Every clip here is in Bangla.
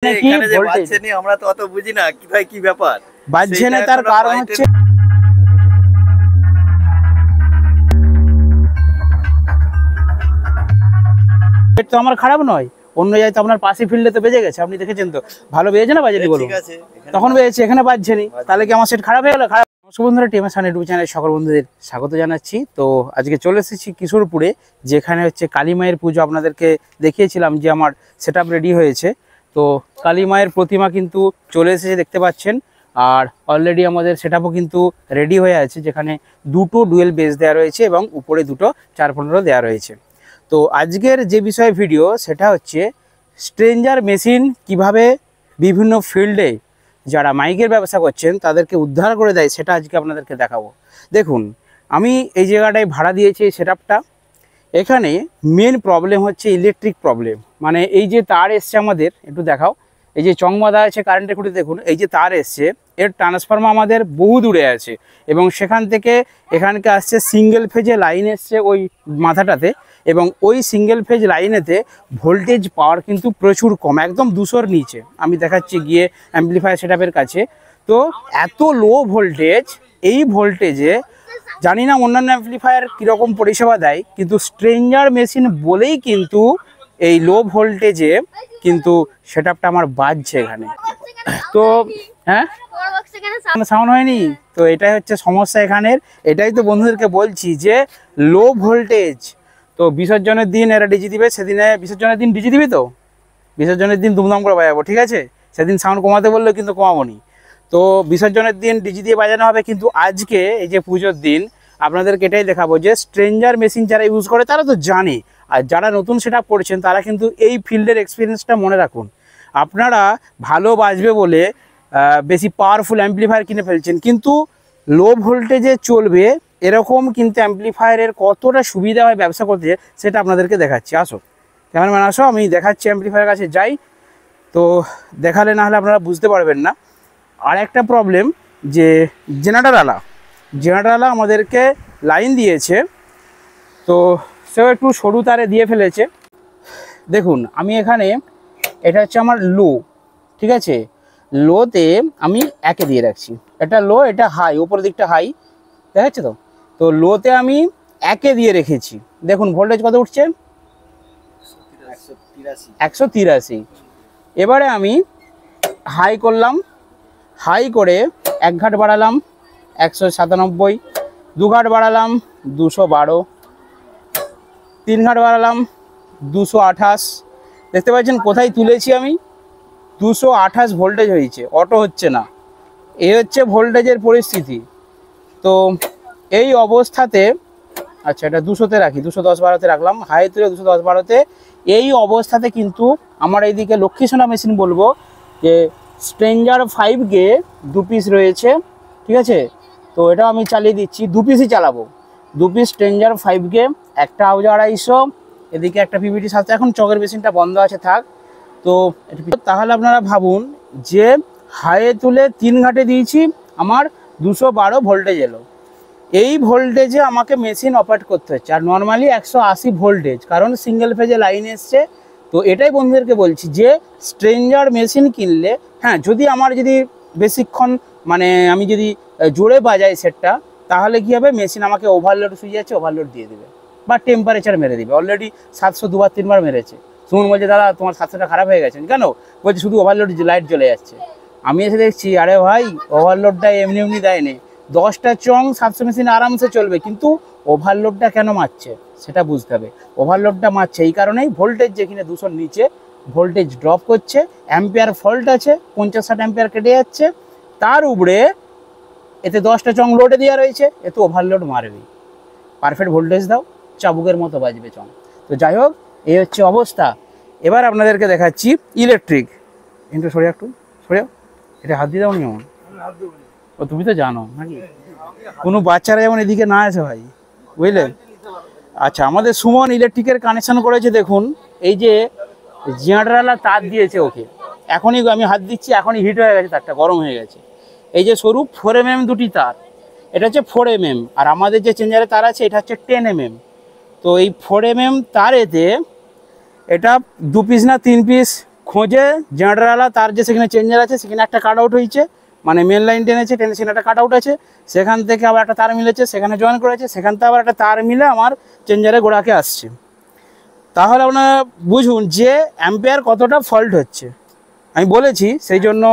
এখানে যে বাজছে না আমরা তো অত বুঝি না কি ভাই কি ব্যাপার বাজছে না তার কারণ হচ্ছে তো আমার খারাপ নয়, অন্য জায়গায় তো আপনার পাশে ফিল্ডে তো বেজে গেছে, আপনি দেখেছেন তো ভালো বেজেছে না বাজেনি বলুন, তখন বেজেছে এখানে বাজছে নি, তাহলে কি আমার সেট খারাপ হয়ে গেল? খারাপ। নমস্কার বন্ধুরা, টিএমএস ইউটিউব চ্যানেলে সকল বন্ধুদের স্বাগত জানাচ্ছি। তো আজকে চলে এসেছি কিশোরপুরে, যেখানে হচ্ছে কালী মায়ের পুজো। আপনাদেরকে দেখিয়েছিলাম যে আমার সেট রেডি হয়েছে। তো কালী মায়ের প্রতিমা কিন্তু চলে এসেছে দেখতে পাচ্ছেন, আর অলরেডি আমাদের সেটআপও কিন্তু রেডি হয়ে আছে, যেখানে দুটো ডুয়েল বেস দেওয়া রয়েছে এবং উপরে দুটো 415 দেওয়া রয়েছে। তো আজকের যে বিষয় ভিডিও সেটা হচ্ছে স্ট্রেঞ্জার মেশিন কিভাবে বিভিন্ন ফিল্ডে যারা মাইকের ব্যবসা করছেন তাদেরকে উদ্ধার করে দেয়, সেটা আজকে আপনাদেরকে দেখাবো। দেখুন, আমি এই জায়গাটায় ভাড়া দিয়েছি এই সেটআপটা। এখানে মেন প্রবলেম হচ্ছে ইলেকট্রিক প্রবলেম, মানে এই যে তার এসছে আমাদের, একটু দেখাও, এই যে চং বাঁধা আছে কারেন্টের খুঁটি, দেখুন এই যে তার এসছে, এর ট্রান্সফরমার আমাদের বহু দূরে আছে এবং সেখান থেকে এখানকে আসছে সিঙ্গেল ফেজে লাইন এসছে ওই মাথাটাতে, এবং ওই সিঙ্গেল ফেজ লাইনেতে ভোল্টেজ পাওয়ার কিন্তু প্রচুর কম, একদম 200-র নিচে। আমি দেখাচ্ছি গিয়ে অ্যাম্পলিফায়ার সেটআপের কাছে। তো এত লো ভোল্টেজ, এই ভোল্টেজে জানি না অন্যান্য অ্যাম্পলিফায়ার কীরকম পরিষেবা দেয়, কিন্তু স্ট্রেঞ্জার মেশিন বলেই কিন্তু এই লো ভোল্টেজে কিন্তু সেটআপটা আমার বাজছে এখানে। তো হ্যাঁ, সাউন্ড হয়নি, তো এটাই হচ্ছে সমস্যা এখানের। এটাই তো বন্ধুদেরকে বলছি যে লো ভোল্টেজ। তো বিসর্জনের দিন এরা ডিজি দিবে, সেদিনে বিসর্জনের দিন ডিজি দিবি, তো বিসর্জনের দিন দুমদাম করে বাজাবো, ঠিক আছে? সেদিন সাউন্ড কমাতে বললেও কিন্তু কমাবো নি। তো বিসর্জনের দিন ডিজি দিয়ে বাজানো হবে, কিন্তু আজকে এই যে পুজোর দিন আপনাদেরকে এটাই দেখাবো যে স্ট্রেঞ্জার মেশিন যারা ইউজ করে তারা তো জানে, আর যারা নতুন সেটআপ করছেন তারা কিন্তু এই ফিল্ডের এক্সপিরিয়েন্সটা মনে রাখুন। আপনারা ভালো বাজবে বলে বেশি পাওয়ারফুল অ্যাম্পলিফায়ার কিনে ফেলছেন, কিন্তু লো ভোল্টেজে চলবে এরকম কিন্তু অ্যাম্পলিফায়ারের কতটা সুবিধা হয় ব্যবসা করতে, সেটা আপনাদেরকে দেখাচ্ছি। আসো ক্যামেরাম্যান, আসো, আমি দেখাচ্ছি অ্যাম্পলিফায়ারের কাছে যাই, তো দেখালে না হলে আপনারা বুঝতে পারবেন না। আর একটা প্রবলেম যে জেনারেটরওয়ালা আমাদেরকে লাইন দিয়েছে, তো সেও একটু সরু তারে দিয়ে ফেলেছে। দেখুন, আমি এখানে এটা হচ্ছে আমার লো, ঠিক আছে? লোতে আমি একে দিয়ে রাখছি, এটা লো, এটা হাই, উপরের দিকটা হাই, দেখাচ্ছে তো? তো লোতে আমি একে দিয়ে রেখেছি। দেখুন ভোল্টেজ কত উঠছে, 183। এবারে আমি হাই করলাম, হাই করে 1 ঘাট বাড়ালাম 197, 2 ঘাট বাড়ালাম 212, 3 ঘাট বাড়ালাম 228। দেখতে পাচ্ছেন কোথায় তুলেছি আমি, 228 ভোল্টেজ হয়েছে, অটো হচ্ছে না। এই হচ্ছে ভোল্টেজের পরিস্থিতি। তো এই অবস্থাতে, আচ্ছা এটা 200-তে রাখি, 210-12-তে রাখলাম, হাই তুলে 210-12-তে। এই অবস্থাতে কিন্তু আমার এইদিকে লক্ষ্মী সোনা মেশিন বলবো যে স্ট্রেঞ্জার 5 2 পিস রয়েছে, ঠিক আছে? তো এটা আমি চালিয়ে দিচ্ছি, 2 পিসই চালাবো, 2 পিস স্ট্রেঞ্জার 5 একটা আউজা 250, এদিকে একটা পিভিটি 7। এখন চকের মেশিনটা বন্ধ আছে, থাক। তো তাহলে আপনারা ভাবুন যে হাইয়ে তুলে 3 ঘাটে দিয়েছি, আমার 212 ভোল্টেজ এলো। এই ভোল্টেজে আমাকে মেশিন অপারেট করতে হচ্ছে, আর নর্মালি 180 ভোল্টেজ, কারণ সিঙ্গেল ফেজে লাইন এসছে। তো এটাই বন্ধুদেরকে বলছি যে স্ট্রেঞ্জার মেশিন কিনলে, হ্যাঁ, যদি বেশিক্ষণ মানে আমি যদি জোরে বাজাই সেটটা, তাহলে কী হবে, মেশিন আমাকে ওভারলোড সুইচ আছে, ওভারলোড দিয়ে দেবে বা টেম্পারেচার মেরে দেবে। অলরেডি 700 2বার 3বার মেরেছে। সুমন বলছে দাদা তোমার 700টা খারাপ হয়ে গেছে কেন? বলছে শুধু ওভারলোড লাইট জ্বলে যাচ্ছে। আমি এসে দেখছি আরে ভাই, ওভারলোডটা এমনি এমনি দেয়নি, 10টা চং 700 মেশিনে আরামসে চলবে, কিন্তু ওভারলোডটা কেন মারছে সেটা বুঝতে হবে। ওভারলোডটা মারছে এই কারণেই, ভোল্টেজ যেখানে 200-র নিচে ভোল্টেজ ড্রপ করছে, অ্যাম্পিয়ার ফল্ট আছে, 50-60 অ্যাম্পিয়ার কেটে যাচ্ছে, তার উপরে এতে 10টা চং লোডে দেওয়া রয়েছে, এতে ওভারলোড মারবেই। পারফেক্ট ভোল্টেজ দাও, চাবুকের মতো বাজবে চং। তো যাই হোক, এই হচ্ছে অবস্থা। এবার আপনাদেরকে দেখাচ্ছি ইলেকট্রিক। কিন্তু সরিয়ে একটু সরিয়ে, এটা হাত দিয়ে দাও নি এমন, ও তুমি তো জানো নাকি, কোনো বাচ্চারা যেমন এদিকে না আসে ভাই, বুঝলে? আচ্ছা, আমাদের সুমন ইলেকট্রিকের কানেকশন করেছে। দেখুন এই যে জেনারেটরওয়ালা তার দিয়েছে ওকে, এখনই আমি হাত দিচ্ছি, এখনই হিট হয়ে গেছে, তারটা গরম হয়ে গেছে। এই যে সরু 4mm দুটি তার, এটা হচ্ছে 4mm, আর আমাদের যে চেঞ্জারের তার আছে এটা হচ্ছে 10mm। তো এই 4mm তারেতে এটা 2 পিস না 3 পিস খোঁজে জেনারেটরওয়ালা তার যে সেখানে চেঞ্জার আছে সেখানে একটা কাট আউট হয়েছে, মানে মেন লাইন টেনেছে, টেনে সেখানে একটা কাট আউট আছে, সেখান থেকে আবার একটা তার মিলেছে, সেখানে জয়েন করেছে, সেখান থেকে আবার একটা তার মিলে আমার চেঞ্জারে গোড়াকে আসছে। তাহলে আপনারা বুঝুন যে অ্যাম্পিয়ার কতটা ফল্ট হচ্ছে। আমি বলেছি সেই জন্য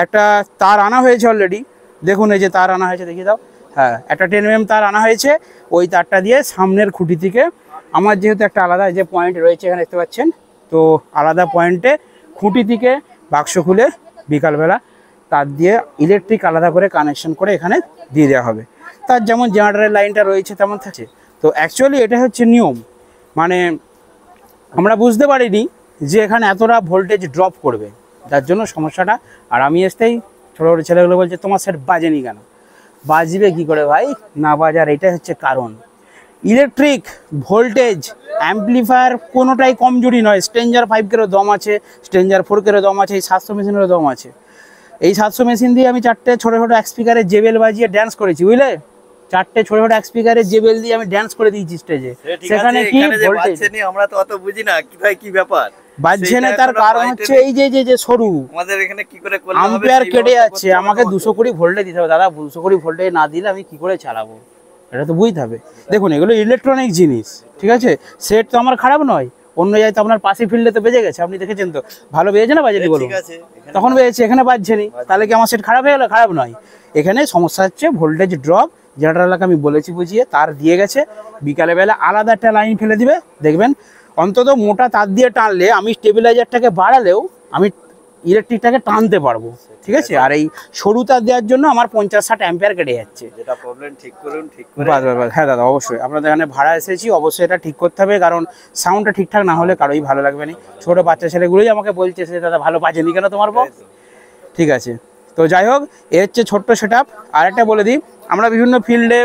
একটা তার আনা হয়েছে অলরেডি, দেখুন এই যে তার আনা হয়েছে, দেখিয়ে দাও। হ্যাঁ, একটা 10 mm তার আনা হয়েছে, ওই তারটা দিয়ে সামনের খুঁটি থেকে আমার যেহেতু একটা আলাদা যে পয়েন্ট রয়েছে এখানে দেখতে পাচ্ছেন, তো আলাদা পয়েন্টে খুঁটি থেকে বাক্স খুলে বিকালবেলা তার দিয়ে ইলেকট্রিক আলাদা করে কানেকশন করে এখানে দিয়ে দেওয়া হবে। তার যেমন জেনারেটরের লাইনটা রয়েছে তেমন থাকে। তো অ্যাকচুয়ালি এটা হচ্ছে নিয়ম, মানে আমরা বুঝতে পারিনি যে এখানে এতটা ভোল্টেজ ড্রপ করবে, যার জন্য সমস্যাটা। আর আমি আসতেই ছোটো ছোটো ছেলেগুলো বলছে তোমার সেট বাজেনি কেন? বাজবে কি করে ভাই, না বাজার এটাই হচ্ছে কারণ। ইলেকট্রিক ভোল্টেজ অ্যাম্পলিফায়ার কোনোটাই কমজোরি নয়। স্ট্রেঞ্জার 5 দম আছে, স্ট্রেঞ্জার 4 দম আছে, এই 700 মেশিনেরও দম আছে। এই 700 মেশিন দিয়ে আমি 4টে ছোটো ছোটো এক স্পিকারে জেবেল বাজিয়ে ড্যান্স করেছি, বুঝলে? 4টে ছোটো ছোটো এক স্পিকারে জেবেল দিয়ে আমি ড্যান্স করে দিয়েছি স্টেজে। সেখানে কি ভোল্টেজ আমরা তো অত বুঝি না কোথায় কি ব্যাপার বাজছে না, তার কারণ হচ্ছে এই যে সরু আমাদের এখানে কি করে করলে হবে, আম্পিয়ার কেটে যাচ্ছে। আমাকে 220 ভোল্টে দিতে হবে দাদা, 220 ভোল্টে না দিলে আমি কি করে চালাবো, এটা তো বুঝতে হবে। দেখুন এগুলো ইলেকট্রনিক জিনিস, ঠিক আছে? সেট তো আমার খারাপ নয়, অন্য জায়গায় তো আপনার পাশে ফিল্ডে তো বেজে গেছে, আপনি দেখেছেন তো, ভালো বেজেছে না বাজেনি বলুন? তখন বেজেছে, এখানে বাজছে নি, তাহলে কি আমার সেট খারাপ হয়ে গেল? খারাপ নয়। এখানে সমস্যা হচ্ছে ভোল্টেজ ড্রপ। জেনারেটরকে আমি বলেছি বুঝিয়ে তার দিয়ে গেছে, বিকালে বেলা আলাদা একটা লাইন ফেলে দিবে, দেখবেন অন্তত মোটা তার দিয়ে টানলে আমি স্টেবিলাইজারটাকে বাড়ালেও আমি ইলেকট্রিকটাকে টানতে পারবো, ঠিক আছে? আর এই সরু তার দেওয়ার জন্য আমার 50-60 অ্যাম্পিয়ার কেটে যাচ্ছে। যেটা প্রবলেম ঠিক করুন, ঠিক করে। হ্যাঁ দাদা, অবশ্যই আপনাদের এখানে ভাড়া এসেছি, অবশ্যই এটা ঠিক করতে হবে, কারণ সাউন্ডটা ঠিকঠাক না হলে কারোই ভালো লাগবে না। ছোটো বাচ্চা ছেলেগুলোই আমাকে বলছে সে দাদা ভালো বাজেনি কেন তোমার বক্স? ঠিক আছে, তো যাই হোক, এ হচ্ছে ছোট্ট সেট আপ। আর একটা বলে দিই, আমরা বিভিন্ন ফিল্ডে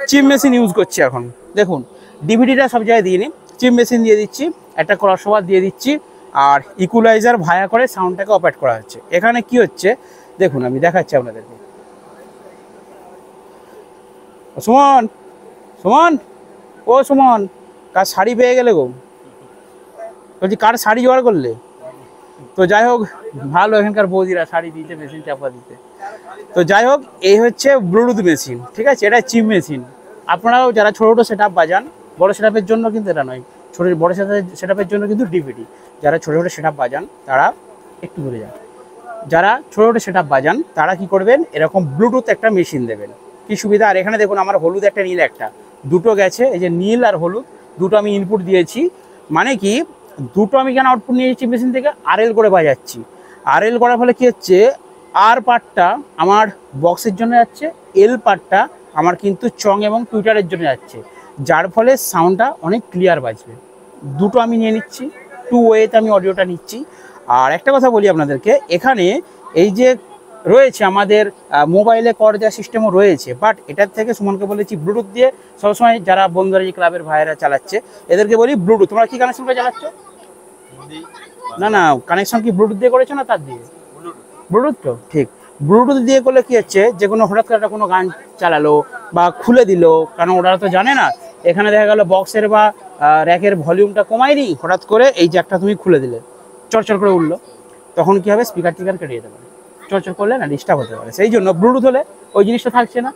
চিপ মেশিন ইউজ করছি এখন। দেখুন ডিভিডিটা সব জায়গায় দিয়ে নিই, চিপ মেশিন দিয়ে দিচ্ছি, একটা ক্রসওভার দিয়ে দিচ্ছি, আর ইকুয়ালাইজার ভায়া করে সাউন্ডটাকে অপারেট করা হচ্ছে। এখানে কি হচ্ছে দেখুন, আমি দেখাচ্ছি আপনাদেরকে। সুমন, সুমন, ও সুমন, কার শাড়ি পেয়ে গেলে গো? বলছি কার শাড়ি জোগাড় করলে? তো যাই হোক, ভালো এখানকার বৌদিরা শাড়ি দিতে, মেশিন চাপা দিতে। তো যাই হোক, এই হচ্ছে ব্লুটুথ মেশিন, ঠিক আছে? এটা চিপ মেশিন। আপনারাও যারা ছোটো ছোটো সেট আপ বাজান, বড়ো সেট আপের জন্য কিন্তু এটা নয়, ছোটো বড়ো সেট আপের জন্য কিন্তু ডিভিডি। যারা ছোটো ছোটো সেট আপ বাজান তারা একটু দূরে যান, যারা ছোটো ছোটো সেট আপ বাজান তারা কি করবেন, এরকম ব্লুটুথ একটা মেশিন দেবেন, কি সুবিধা। আর এখানে দেখুন আমার হলুদ একটা নীল একটা, দুটো গেছে, এই যে নীল আর হলুদ দুটো আমি ইনপুট দিয়েছি। মানে কি দুটো আমি কেন আউটপুট নিয়েছি মেশিন থেকে, আরএল করে বাজাচ্ছি। আরএল করার ফলে কী হচ্ছে, আর পার্টটা আমার বক্সের জন্য যাচ্ছে, এল পার্টটা আমার কিন্তু চং এবং টুইটারের জন্য যাচ্ছে, যার ফলে সাউন্ডটা অনেক ক্লিয়ার বাজবে। দুটো আমি নিয়ে নিচ্ছি, 2 ওয়েতে আমি অডিওটা নিচ্ছি। আর একটা কথা বলি আপনাদেরকে, এখানে এই যে রয়েছে আমাদের মোবাইলে কর দেওয়ার সিস্টেমও রয়েছে, বাট এটার থেকে সুমনকে বলেছি ব্লুটুথ দিয়ে সবসময় যারা বন্ধুরা ক্লাবের ভাইয়েরা চালাচ্ছে এদেরকে বলি ব্লুটুথ। তোমরা কি কানেকশন করে চালাচ্ছ? না কানেকশন কি ব্লুটুথ দিয়ে করেছো না তার দিয়ে? ব্লুটুথ তো ঠিক। ব্লুটুথ দিয়ে করলে কি হচ্ছে, যে কোনো হঠাৎ করে কোনো গান চালালো বা খুলে দিল, কারণ ওরা তো জানে না, এখানে দেখা গেল বক্সের বা র্যাকের ভলিউমটা কমায়নি, হঠাৎ করে এই জ্যাকটা তুমি খুলে দিলে, চরচর করে উঠলো, তখন কি হবে, স্পিকার টিকার কেটে যেতে পারে, চরচর করলে না ডিস্টার্ব হতে পারে। সেই জন্য ব্লুটুথ হলে ওই জিনিসটা থাকছে না,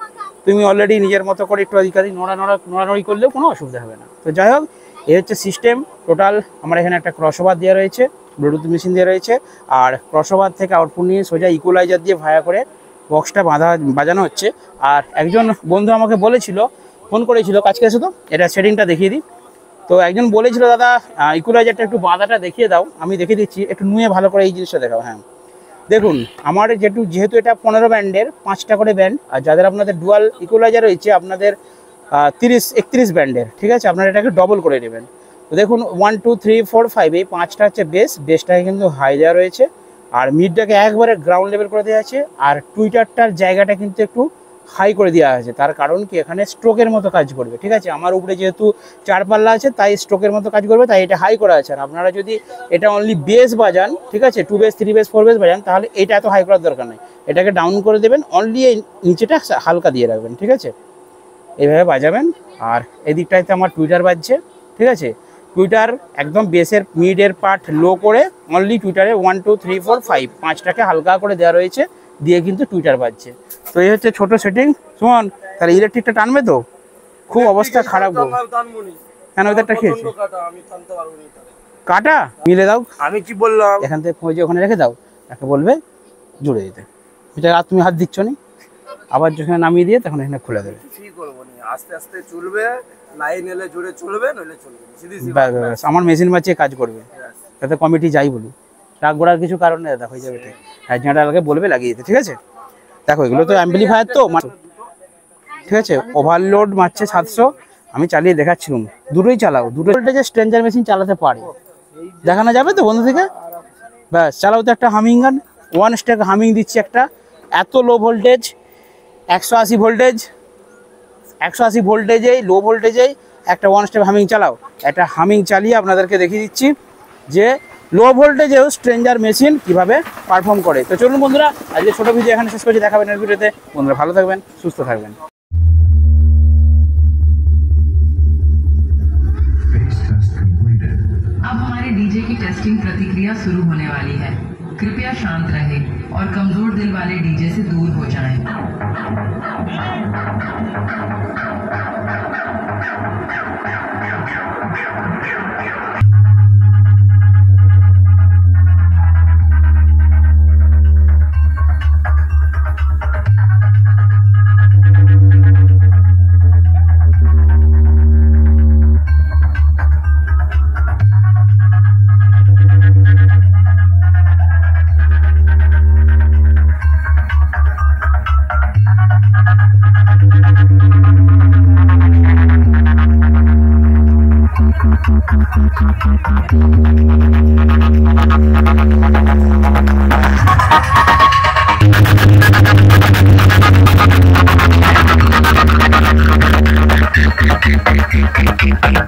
তুমি অলরেডি নিজের মতো করে একটু অধিকারী নড়ানড়ি করলেও কোনো অসুবিধা হবে না। তো যাই হোক, এই হচ্ছে সিস্টেম টোটাল। আমার এখানে একটা ক্রসওভার দেওয়া রয়েছে, ব্লুটুথ মেশিন দেওয়া রয়েছে, আর ক্রসওভার থেকে আউটপুট নিয়ে সোজা ইকুয়ালাইজার দিয়ে ভায়া করে বক্সটা বাজানো হচ্ছে। আর একজন বন্ধু আমাকে বলেছিল, ফোন করেছিল, কাছকে এসে তো এটা সেটিংটা দেখিয়ে দিই। তো একজন বলেছিল দাদা ইকুয়ালাইজারটা একটু বাঁধাটা দেখিয়ে দাও, আমি দেখিয়ে দিচ্ছি, একটু নুয়ে ভালো করে এই জিনিসটা দেখাও। হ্যাঁ দেখুন, আমার যেহেতু এটা 15 ব্যান্ডের 5টা করে ব্যান্ড, আর যাদের আপনাদের ডুয়াল ইকুয়ালাইজার রয়েছে আপনাদের 30-31 ব্যান্ডের, ঠিক আছে? আপনারা এটাকে ডবল করে নেবেন। তো দেখুন 1 2 3 4 5 এই 5টা হচ্ছে বেসটাকে কিন্তু হাই দেওয়া রয়েছে, আর মিডটাকে একবারে গ্রাউন্ড লেভেল করে দেওয়া আছে, আর টুইটারটার জায়গাটা কিন্তু একটু হাই করে দেওয়া আছে। তার কারণ কি, এখানে স্ট্রোকের মতো কাজ করবে, ঠিক আছে? আমার উপরে যেহেতু 4 পাল্লা আছে তাই স্ট্রোকের মতো কাজ করবে, তাই এটা হাই করা আছে। আর আপনারা যদি এটা অনলি বেস বাজান, ঠিক আছে, 2 বেস 3 বেস 4 বেস বাজান, তাহলে এটা এত হাই করার দরকার নেই, এটাকে ডাউন করে দেবেন, অনলি এই নিচেটা হালকা দিয়ে রাখবেন, ঠিক আছে? এইভাবে বাজাবেন। আর এদিকটাতে আমার টুইটার বাজছে, ঠিক আছে? টুইটার একদম বেসের মিডের পার্ট লো করে অনলি টুইটারে 1 2 3 4 5 5টাকে হালকা করে দেওয়া রয়েছে, দিয়ে কিন্তু টুইটার বাজছে। তো এই হচ্ছে ছোট সেটিং। সুমন তাহলে ইলেকট্রিকটা টানবে তো? খুব অবস্থা খারাপ গো। কেন ওদেরটা খেয়েছে কাটা মিলে দাও। আমি কি বললাম? এখান থেকে খোঁজে ওখানে রেখে দাও, তাকে বলবে জুড়ে দিতে। এটা আর তুমি হাত দিচ্ছ নি, আবার যখন নামিয়ে দিয়ে তখন এখানে খুলে দেবে। কি করবো নি, আস্তে আস্তে চলবে, লাইন এলে জুড়ে চলবে, নইলে চলবে না। ব্যাস ব্যাস, আমার মেশিন বাঁচিয়ে কাজ করবে, যাতে কমিটি যাই বলুক, রাগ গোড়ার কিছু কারণ নেই, দেখো হয়ে যাবে। ঠিক জেনারেলকে বলবে লাগিয়ে দিতে, ঠিক আছে? দেখো এগুলো তো অ্যাম্পলিফায়ার তো, ঠিক আছে? ওভারলোড মারছে 700, আমি চালিয়ে দেখাচ্ছিলাম। দুটোই চালাও, দুটো ভোল্টেজে স্ট্রেঞ্জার মেশিন চালাতে পারে, দেখানো যাবে তো বন্ধু থেকে। ব্যাস চালাও তো একটা হামিং গান, 1 স্টেক হামিং দিচ্ছি একটা। এত লো ভোল্টেজ, 180 ভোল্টেজ, 180 ভোল্টেজেই লো ভোল্টেজেই একটা 1 স্টেপ হামিং চালাও। একটা হামিং চালিয়ে আপনাদেরকে দেখিয়ে দিচ্ছি যে লো ভোল্টেজেও স্ট্রেঞ্জার মেশিন কিভাবে পারফর্ম করে। তো চলুন বন্ধুরা, আজকে ছোটো ভিডিও এখানে শেষ করছি, দেখাবেন এর ভিডিওতে। বন্ধুরা ভালো থাকবেন, সুস্থ থাকবেন। अब हमारे डीजे की टेस्टिंग प्रतिक्रिया शुरू होने वाली है। कृपया शांत रहें और कमजोर दिल वाले डीजे से दूर हो जाएं। Thank you.